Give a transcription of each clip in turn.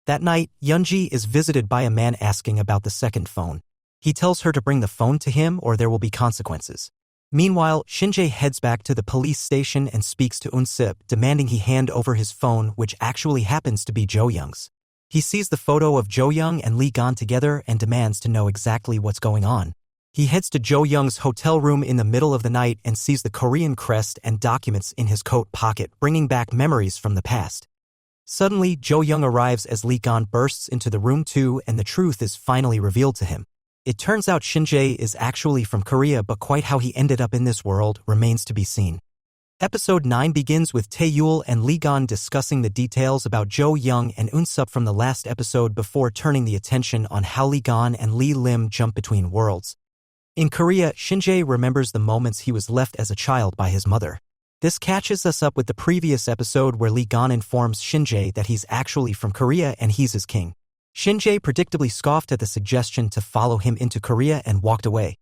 That night, Yunji is visited by a man asking about the second phone. He tells her to bring the phone to him or there will be consequences. Meanwhile, Shinjae heads back to the police station and speaks to Unsip, demanding he hand over his phone, which actually happens to be Jo Young's. He sees the photo of Jo Young and Lee Gan together and demands to know exactly what's going on. He heads to Jo Young's hotel room in the middle of the night and sees the Korean crest and documents in his coat pocket, bringing back memories from the past. Suddenly, Jo Young arrives as Lee Gan bursts into the room too, and the truth is finally revealed to him. It turns out Shinjae is actually from Korea, but quite how he ended up in this world remains to be seen. Episode 9 begins with Tae-yul and Lee Gan discussing the details about Jo Young and Unsup from the last episode before turning the attention on how Lee Gan and Lee Lim jump between worlds. In Korea, Shinjae remembers the moments he was left as a child by his mother. This catches us up with the previous episode where Lee Gan informs Shinjae that he's actually from Korea and he's his king. Shinjae predictably scoffed at the suggestion to follow him into Korea and walked away.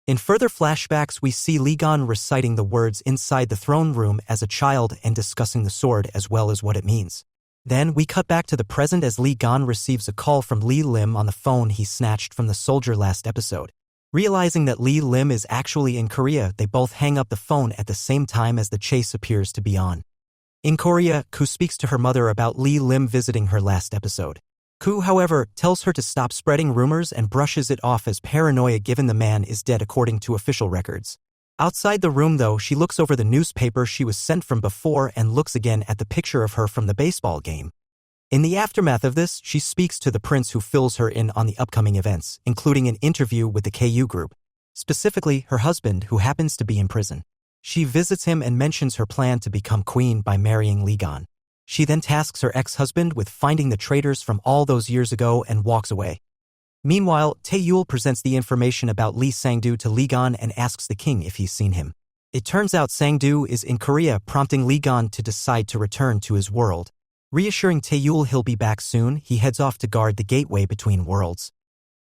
In further flashbacks, we see Lee Gan reciting the words inside the throne room as a child and discussing the sword as well as what it means. Then we cut back to the present as Lee Gan receives a call from Lee Lim on the phone he snatched from the soldier last episode. Realizing that Lee Lim is actually in Korea, they both hang up the phone at the same time as the chase appears to be on. In Korea, Koo speaks to her mother about Lee Lim visiting her last episode. Koo, however, tells her to stop spreading rumors and brushes it off as paranoia given the man is dead according to official records. Outside the room though, she looks over the newspaper she was sent from before and looks again at the picture of her from the baseball game. In the aftermath of this, she speaks to the prince who fills her in on the upcoming events, including an interview with the KU group, specifically her husband who happens to be in prison. She visits him and mentions her plan to become queen by marrying Lee Gan. She then tasks her ex-husband with finding the traitors from all those years ago and walks away. Meanwhile, Tae-yul presents the information about Lee Sang-do to Lee Gan and asks the king if he's seen him. It turns out Sang-do is in Korea, prompting Lee Gan to decide to return to his world. Reassuring Tae-yul he'll be back soon, he heads off to guard the gateway between worlds.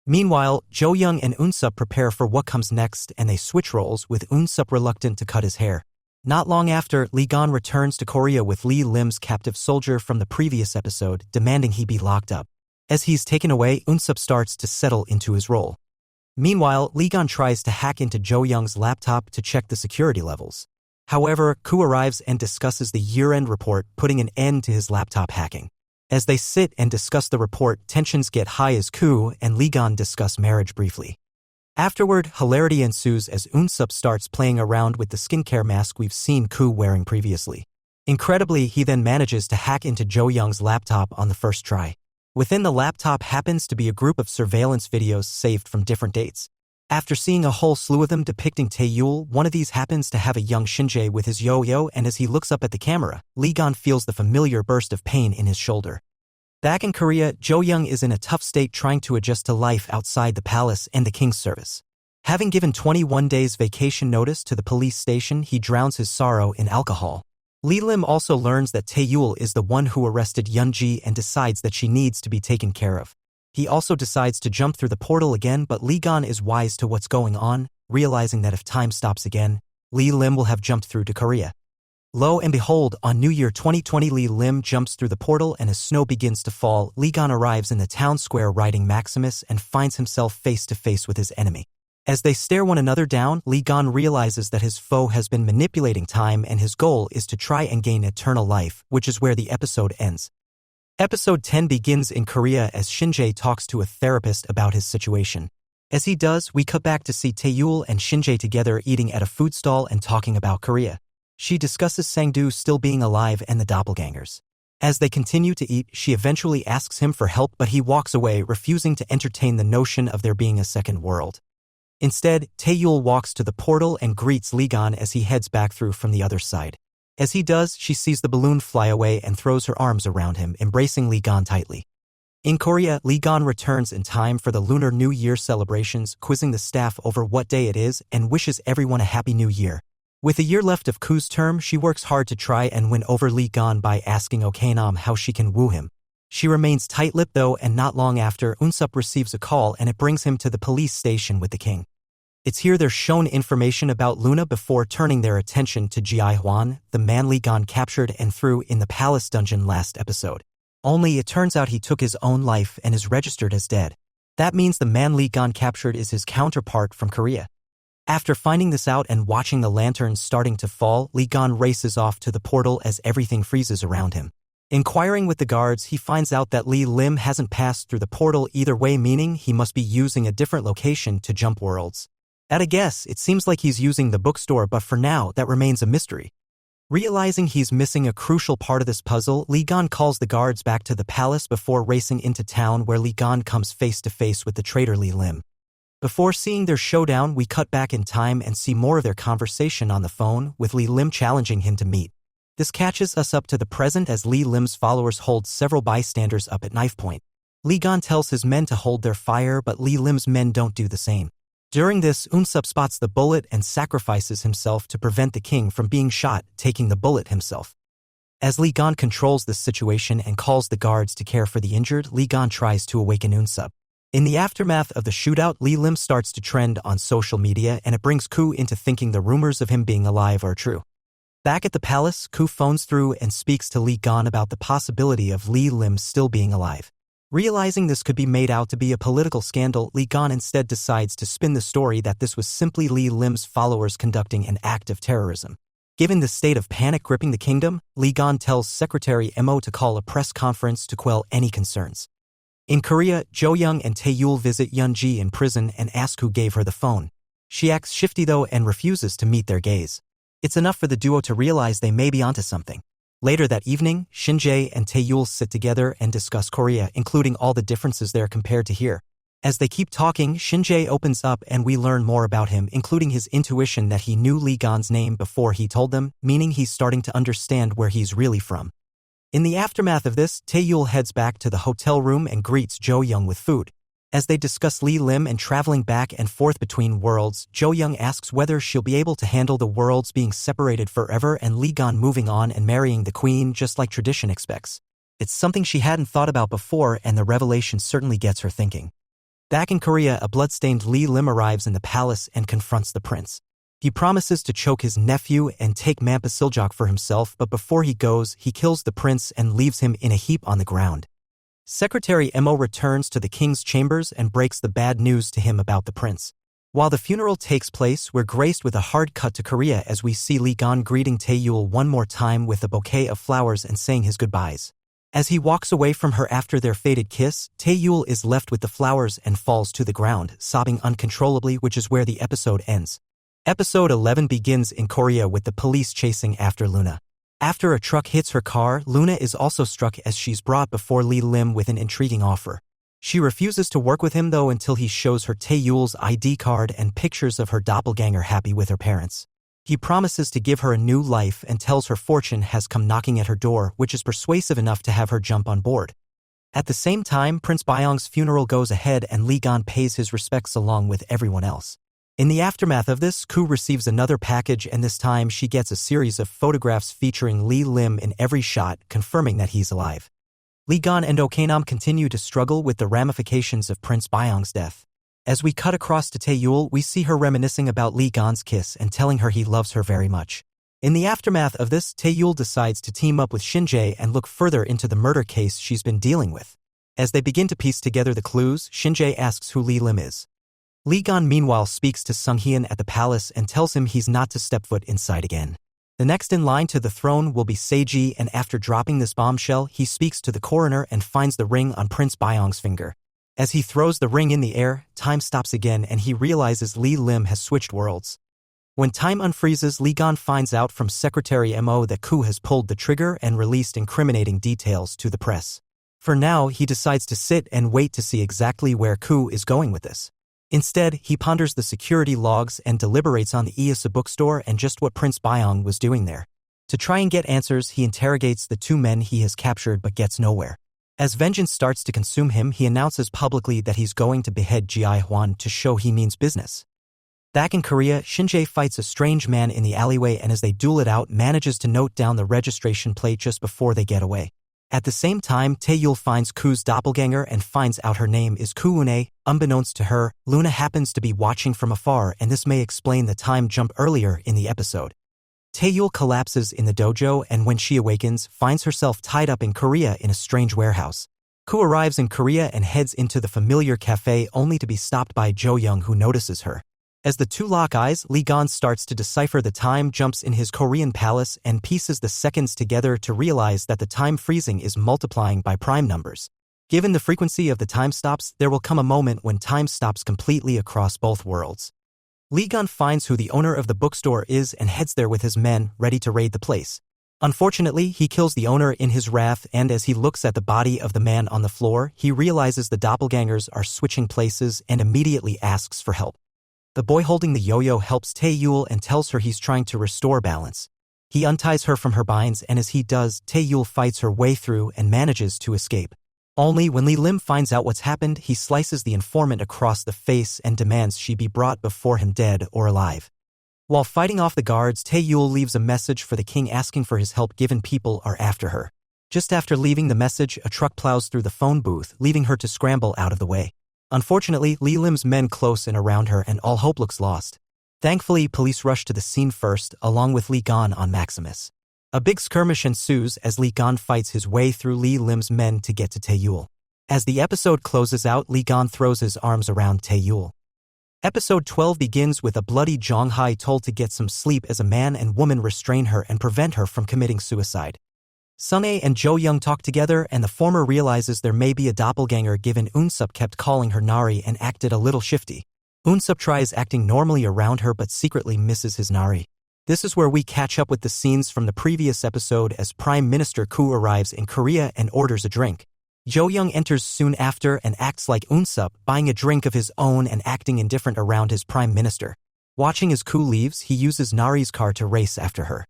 Meanwhile, Jo Young and Unsup prepare for what comes next and they switch roles, with Unsup reluctant to cut his hair. Not long after, Lee Gan returns to Korea with Lee Lim's captive soldier from the previous episode, demanding he be locked up. As he's taken away, Unsup starts to settle into his role. Meanwhile, Lee Gan tries to hack into Jo Young's laptop to check the security levels. However, Koo arrives and discusses the year-end report, putting an end to his laptop hacking. As they sit and discuss the report, tensions get high as Koo and Lee Gan discuss marriage briefly. Afterward, hilarity ensues as Unsup starts playing around with the skincare mask we've seen Koo wearing previously. Incredibly, he then manages to hack into Jo Young's laptop on the first try. Within the laptop happens to be a group of surveillance videos saved from different dates. After seeing a whole slew of them depicting Tae-yul, one of these happens to have a young Shinjae with his yo-yo, and as he looks up at the camera, Lee Gan feels the familiar burst of pain in his shoulder. Back in Korea, Jo Young is in a tough state trying to adjust to life outside the palace and the king's service. Having given 21 days vacation notice to the police station, he drowns his sorrow in alcohol. Lee Lim also learns that Tae-yul is the one who arrested Yunji and decides that she needs to be taken care of. He also decides to jump through the portal again, but Lee Gan is wise to what's going on, realizing that if time stops again, Lee Lim will have jumped through to Korea. Lo and behold, on New Year 2020, Lee Lim jumps through the portal and as snow begins to fall, Lee Gan arrives in the town square riding Maximus and finds himself face to face with his enemy. As they stare one another down, Lee Gan realizes that his foe has been manipulating time and his goal is to try and gain eternal life, which is where the episode ends. Episode 10 begins in Korea as Shinjae talks to a therapist about his situation. As he does, we cut back to see Tae-yul and Shinjae together eating at a food stall and talking about Korea. She discusses Sang-do still being alive and the doppelgangers. As they continue to eat, she eventually asks him for help, but he walks away, refusing to entertain the notion of there being a second world. Instead, Tae-yul walks to the portal and greets Lee Gan as he heads back through from the other side. As he does, she sees the balloon fly away and throws her arms around him, embracing Lee Gan tightly. In Korea, Lee Gan returns in time for the Lunar New Year celebrations, quizzing the staff over what day it is and wishes everyone a happy new year. With a year left of Koo's term, she works hard to try and win over Lee Gan by asking Oknam how she can woo him. She remains tight-lipped though, and not long after, Unsup receives a call and it brings him to the police station with the king. It's here they're shown information about Luna before turning their attention to Ji Hwan, the man Lee Gan captured and threw in the palace dungeon last episode. Only it turns out he took his own life and is registered as dead. That means the man Lee Gon captured is his counterpart from Korea. After finding this out and watching the lanterns starting to fall, Lee Gon races off to the portal as everything freezes around him. Inquiring with the guards, he finds out that Lee Lim hasn't passed through the portal either way, meaning he must be using a different location to jump worlds. At a guess, it seems like he's using the bookstore, but for now, that remains a mystery. Realizing he's missing a crucial part of this puzzle, Lee Gon calls the guards back to the palace before racing into town, where Lee Gon comes face to face with the traitor Lee Lim. Before seeing their showdown, we cut back in time and see more of their conversation on the phone, with Lee Lim challenging him to meet. This catches us up to the present as Lee Lim's followers hold several bystanders up at knife point. Lee Gon tells his men to hold their fire, but Lee Lim's men don't do the same. During this, Unsub spots the bullet and sacrifices himself to prevent the king from being shot, taking the bullet himself. As Lee Gon controls this situation and calls the guards to care for the injured, Lee Gon tries to awaken Unsub. In the aftermath of the shootout, Lee Lim starts to trend on social media, and it brings Ku into thinking the rumors of him being alive are true. Back at the palace, Ku phones through and speaks to Lee Gon about the possibility of Lee Lim still being alive. Realizing this could be made out to be a political scandal, Lee Gon instead decides to spin the story that this was simply Lee Lim's followers conducting an act of terrorism. Given the state of panic gripping the kingdom, Lee Gon tells Secretary Mo to call a press conference to quell any concerns. In Korea, Jo Young and Tae Yul visit Yeon Ji in prison and ask who gave her the phone. She acts shifty though and refuses to meet their gaze. It's enough for the duo to realize they may be onto something. Later that evening, Shin Jae and Tae Yul sit together and discuss Korea, including all the differences there compared to here. As they keep talking, Shin Jae opens up and we learn more about him, including his intuition that he knew Lee Gon's name before he told them, meaning he's starting to understand where he's really from. In the aftermath of this, Tae Yul heads back to the hotel room and greets Jo Young with food. As they discuss Lee Lim and traveling back and forth between worlds, Jo Young asks whether she'll be able to handle the worlds being separated forever and Lee Gon moving on and marrying the queen just like tradition expects. It's something she hadn't thought about before, and the revelation certainly gets her thinking. Back in Korea, a bloodstained Lee Lim arrives in the palace and confronts the prince. He promises to choke his nephew and take Mampa Siljok for himself, but before he goes, he kills the prince and leaves him in a heap on the ground. Secretary Mo returns to the king's chambers and breaks the bad news to him about the prince. While the funeral takes place, we're graced with a hard cut to Korea as we see Lee Gon greeting Tae Yul one more time with a bouquet of flowers and saying his goodbyes. As he walks away from her after their fated kiss, Tae Yul is left with the flowers and falls to the ground, sobbing uncontrollably, which is where the episode ends. Episode 11 begins in Korea with the police chasing after Luna. After a truck hits her car, Luna is also struck as she's brought before Lee Lim with an intriguing offer. She refuses to work with him though until he shows her Tae Yul's ID card and pictures of her doppelganger happy with her parents. He promises to give her a new life and tells her fortune has come knocking at her door, which is persuasive enough to have her jump on board. At the same time, Prince Byong's funeral goes ahead and Lee Gon pays his respects along with everyone else. In the aftermath of this, Ku receives another package, and this time she gets a series of photographs featuring Lee Lim in every shot, confirming that he's alive. Lee Gon and Okanam continue to struggle with the ramifications of Prince Byong's death. As we cut across to Tae Yul, we see her reminiscing about Lee Gon's kiss and telling her he loves her very much. In the aftermath of this, Tae Yul decides to team up with Shin Jae and look further into the murder case she's been dealing with. As they begin to piece together the clues, Shin Jae asks who Lee Lim is. Lee Gon meanwhile speaks to Sung Hyun at the palace and tells him he's not to step foot inside again. The next in line to the throne will be Seiji, and after dropping this bombshell, he speaks to the coroner and finds the ring on Prince Byong's finger. As he throws the ring in the air, time stops again and he realizes Lee Lim has switched worlds. When time unfreezes, Lee Gon finds out from Secretary Mo that Ku has pulled the trigger and released incriminating details to the press. For now, he decides to sit and wait to see exactly where Ku is going with this. Instead, he ponders the security logs and deliberates on the Iasa bookstore and just what Prince Byong was doing there. To try and get answers, he interrogates the two men he has captured but gets nowhere. As vengeance starts to consume him, he announces publicly that he's going to behead Ji Hwan to show he means business. Back in Korea, Shin Jae fights a strange man in the alleyway and as they duel it out, manages to note down the registration plate just before they get away. At the same time, Tae Yul finds Ku's doppelganger and finds out her name is Ku-une. Unbeknownst to her, Luna happens to be watching from afar, and this may explain the time jump earlier in the episode. Taeyul collapses in the dojo and when she awakens, finds herself tied up in Korea in a strange warehouse. Koo arrives in Korea and heads into the familiar cafe only to be stopped by Jo Young who notices her. As the two lock eyes, Lee Gon starts to decipher the time jumps in his Korean palace and pieces the seconds together to realize that the time freezing is multiplying by prime numbers. Given the frequency of the time stops, there will come a moment when time stops completely across both worlds. Lee Gon finds who the owner of the bookstore is and heads there with his men, ready to raid the place. Unfortunately, he kills the owner in his wrath and as he looks at the body of the man on the floor, he realizes the doppelgangers are switching places and immediately asks for help. The boy holding the yo-yo helps Taeyul and tells her he's trying to restore balance. He unties her from her binds and as he does, Taeyul fights her way through and manages to escape. Only when Lee Lim finds out what's happened, he slices the informant across the face and demands she be brought before him dead or alive. While fighting off the guards, Taeyul leaves a message for the king asking for his help given people are after her. Just after leaving the message, a truck plows through the phone booth, leaving her to scramble out of the way. Unfortunately, Lee Lim's men close in around her and all hope looks lost. Thankfully, police rush to the scene first, along with Lee Gon on Maximus. A big skirmish ensues as Lee Gon fights his way through Lee Lim's men to get to Taeyul. As the episode closes out, Lee Gon throws his arms around Taeyul. Episode 12 begins with a bloody Jong Hai told to get some sleep as a man and woman restrain her and prevent her from committing suicide. Sunhae and Jo Young talk together and the former realizes there may be a doppelganger given Unsup kept calling her Nari and acted a little shifty. Unsup tries acting normally around her but secretly misses his Nari. This is where we catch up with the scenes from the previous episode as Prime Minister Koo arrives in Korea and orders a drink. Jo Young enters soon after and acts like Unsup, buying a drink of his own and acting indifferent around his Prime Minister. Watching as Koo leaves, he uses Nari's car to race after her.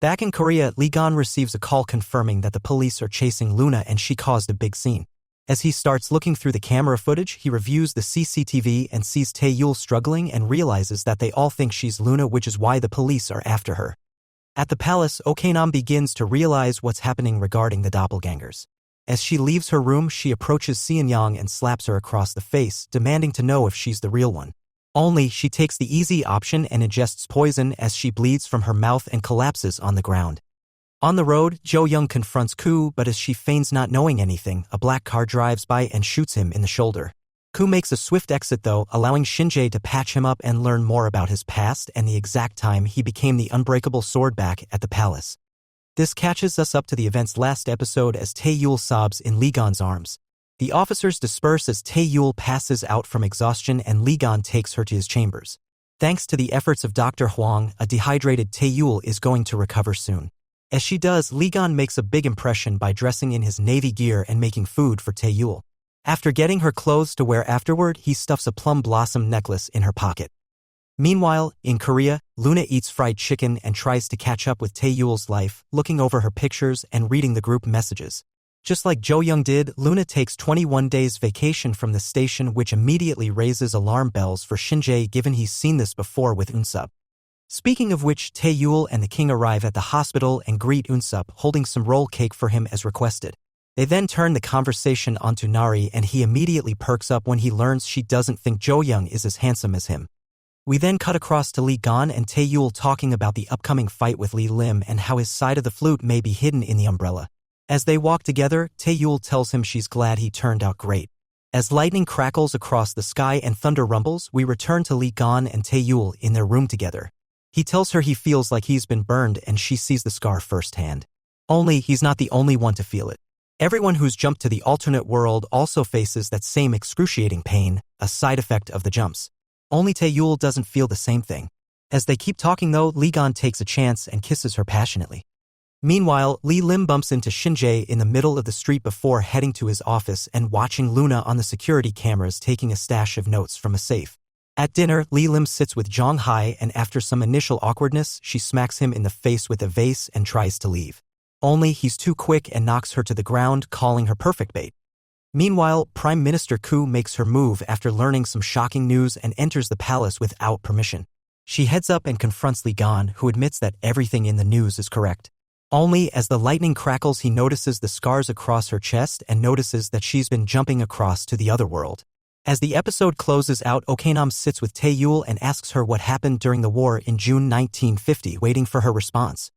Back in Korea, Lee Gon receives a call confirming that the police are chasing Luna and she caused a big scene. As he starts looking through the camera footage, he reviews the CCTV and sees Taeyul struggling and realizes that they all think she's Luna, which is why the police are after her. At the palace, Oknam begins to realize what's happening regarding the doppelgangers. As she leaves her room, she approaches Seon-young and slaps her across the face, demanding to know if she's the real one. Only, she takes the easy option and ingests poison as she bleeds from her mouth and collapses on the ground. On the road, Jo Young confronts Koo, but as she feigns not knowing anything, a black car drives by and shoots him in the shoulder. Koo makes a swift exit though, allowing Shinjae to patch him up and learn more about his past and the exact time he became the unbreakable swordback at the palace. This catches us up to the event's last episode as Taeyul sobs in Lee Gon's arms. The officers disperse as Taeyul passes out from exhaustion and Lee Gon takes her to his chambers. Thanks to the efforts of Dr. Huang, a dehydrated Taeyul is going to recover soon. As she does, Lee Gon makes a big impression by dressing in his navy gear and making food for Taeyul. After getting her clothes to wear afterward, he stuffs a plum blossom necklace in her pocket. Meanwhile, in Korea, Luna eats fried chicken and tries to catch up with Taeyul's life, looking over her pictures and reading the group messages. Just like Jo Young did, Luna takes 21 days vacation from the station, which immediately raises alarm bells for Shinjae given he's seen this before with Unsup. Speaking of which, Taeyul and the king arrive at the hospital and greet Unsup, holding some roll cake for him as requested. They then turn the conversation onto Nari and he immediately perks up when he learns she doesn't think Jo Young is as handsome as him. We then cut across to Lee Gon and Taeyul talking about the upcoming fight with Lee Lim and how his side of the flute may be hidden in the umbrella. As they walk together, Taeyul tells him she's glad he turned out great. As lightning crackles across the sky and thunder rumbles, we return to Lee Gon and Taeyul in their room together. He tells her he feels like he's been burned and she sees the scar firsthand. Only, he's not the only one to feel it. Everyone who's jumped to the alternate world also faces that same excruciating pain, a side effect of the jumps. Only Taeyul doesn't feel the same thing. As they keep talking though, Lee Gon takes a chance and kisses her passionately. Meanwhile, Lee Lim bumps into Shinjae in the middle of the street before heading to his office and watching Luna on the security cameras taking a stash of notes from a safe. At dinner, Lee Lim sits with Jong Hai and after some initial awkwardness, she smacks him in the face with a vase and tries to leave. Only he's too quick and knocks her to the ground, calling her perfect bait. Meanwhile, Prime Minister Koo makes her move after learning some shocking news and enters the palace without permission. She heads up and confronts Lee Gon, who admits that everything in the news is correct. Only as the lightning crackles, he notices the scars across her chest and notices that she's been jumping across to the other world. As the episode closes out, Okanam sits with Tae-yul and asks her what happened during the war in June 1950, waiting for her response.